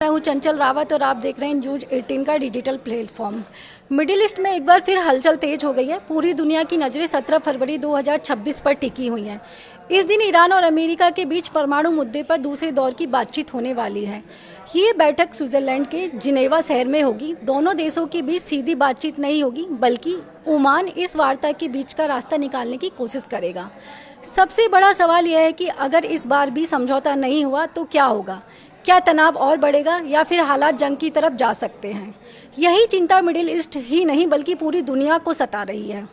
मैं हूँ चंचल रावत और आप देख रहे हैं न्यूज 18 का डिजिटल प्लेटफॉर्म। मिडिल ईस्ट में एक बार फिर हलचल तेज हो गई है। पूरी दुनिया की नज़रें 17 फरवरी 2026 पर टिकी हुई हैं। इस दिन ईरान और अमेरिका के बीच परमाणु मुद्दे पर दूसरे दौर की बातचीत होने वाली है। ये बैठक स्विट्जरलैंड के जिनेवा शहर में होगी। दोनों देशों के बीच सीधी बातचीत नहीं होगी, बल्कि ओमान इस वार्ता के बीच का रास्ता निकालने की कोशिश करेगा। सबसे बड़ा सवाल यह है कि अगर इस बार भी समझौता नहीं हुआ तो क्या होगा? क्या तनाव और बढ़ेगा या फिर हालात जंग की तरफ जा सकते हैं? यही चिंता मिडिल ईस्ट ही नहीं बल्कि पूरी दुनिया को सता रही है।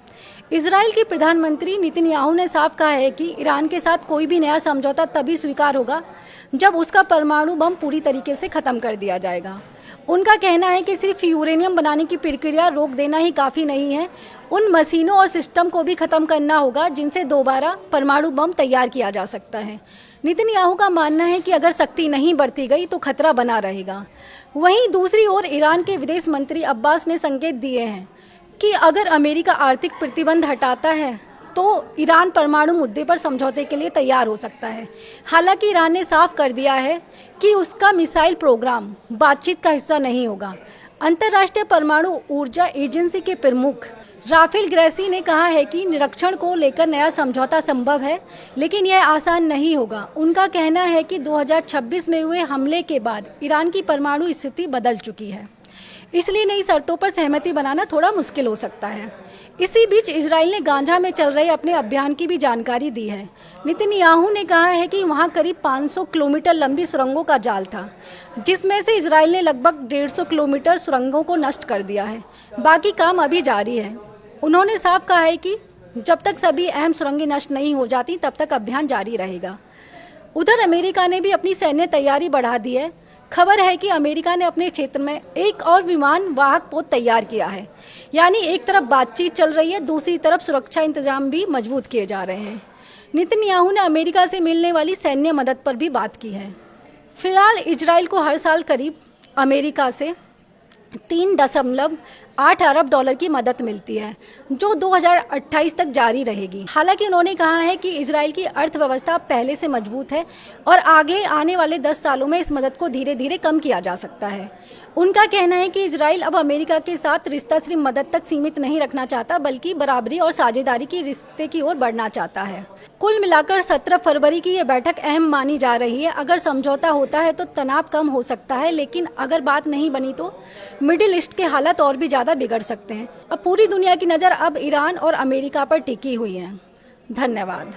इजराइल के प्रधानमंत्री नेतन्याहू ने साफ कहा है कि ईरान के साथ कोई भी नया समझौता तभी स्वीकार होगा जब उसका परमाणु बम पूरी तरीके से खत्म कर दिया जाएगा। उनका कहना है कि सिर्फ यूरेनियम बनाने की प्रक्रिया रोक देना ही काफ़ी नहीं है, उन मशीनों और सिस्टम को भी खत्म करना होगा जिनसे दोबारा परमाणु बम तैयार किया जा सकता है। नेतन्याहू का मानना है कि अगर सख्ती नहीं बरती गई तो खतरा बना रहेगा। वहीं दूसरी ओर ईरान के विदेश मंत्री अब्बास ने संकेत दिए हैं कि अगर अमेरिका आर्थिक प्रतिबंध हटाता है तो ईरान परमाणु मुद्दे पर समझौते के लिए तैयार हो सकता है। हालांकि ईरान ने साफ कर दिया है कि उसका मिसाइल प्रोग्राम बातचीत का हिस्सा नहीं होगा। अंतर्राष्ट्रीय परमाणु ऊर्जा एजेंसी के प्रमुख राफेल ग्रेसी ने कहा है कि निरीक्षण को लेकर नया समझौता संभव है, लेकिन यह आसान नहीं होगा। उनका कहना है कि 2026 में हुए हमले के बाद ईरान की परमाणु स्थिति बदल चुकी है, इसलिए नई शर्तों पर सहमति बनाना थोड़ा मुश्किल हो सकता है। इसी बीच इजराइल ने गाजा में चल रहे अपने अभियान की भी जानकारी दी है। नेतन्याहू ने कहा है कि वहां करीब 500 किलोमीटर लंबी सुरंगों का जाल था, जिसमें से इजराइल ने लगभग 150 किलोमीटर सुरंगों को नष्ट कर दिया है। बाकी काम अभी जारी है। उन्होंने साफ कहा है कि जब तक सभी अहम सुरंगें नष्ट नहीं हो जाती तब तक अभियान जारी रहेगा। उधर अमेरिका ने भी अपनी सैन्य तैयारी बढ़ा दी है। खबर है कि अमेरिका ने अपने क्षेत्र में एक और विमान वाहक पोत तैयार किया है। यानी एक तरफ बातचीत चल रही है, दूसरी तरफ सुरक्षा इंतजाम भी मजबूत किए जा रहे हैं। नेतन्याहू ने अमेरिका से मिलने वाली सैन्य मदद पर भी बात की है। फिलहाल इजराइल को हर साल करीब अमेरिका से 3.8 अरब डॉलर की मदद मिलती है, जो 2028 तक जारी रहेगी। हालांकि उन्होंने कहा है कि इजराइल की अर्थव्यवस्था पहले से मजबूत है और आगे आने वाले 10 सालों में इस मदद को धीरे धीरे कम किया जा सकता है। उनका कहना है कि इजराइल अब अमेरिका के साथ रिश्ता सिर्फ मदद तक सीमित नहीं रखना चाहता, बल्कि बराबरी और साझेदारी की रिश्ते की ओर बढ़ना चाहता है। कुल मिलाकर 17 फरवरी की यह बैठक अहम मानी जा रही है। अगर समझौता होता है तो तनाव कम हो सकता है, लेकिन अगर बात नहीं बनी तो मिडिल ईस्ट के हालात और भी ज़्यादा बिगड़ सकते हैं। अब पूरी दुनिया की नज़र अब ईरान और अमेरिका पर टिकी हुई है। धन्यवाद।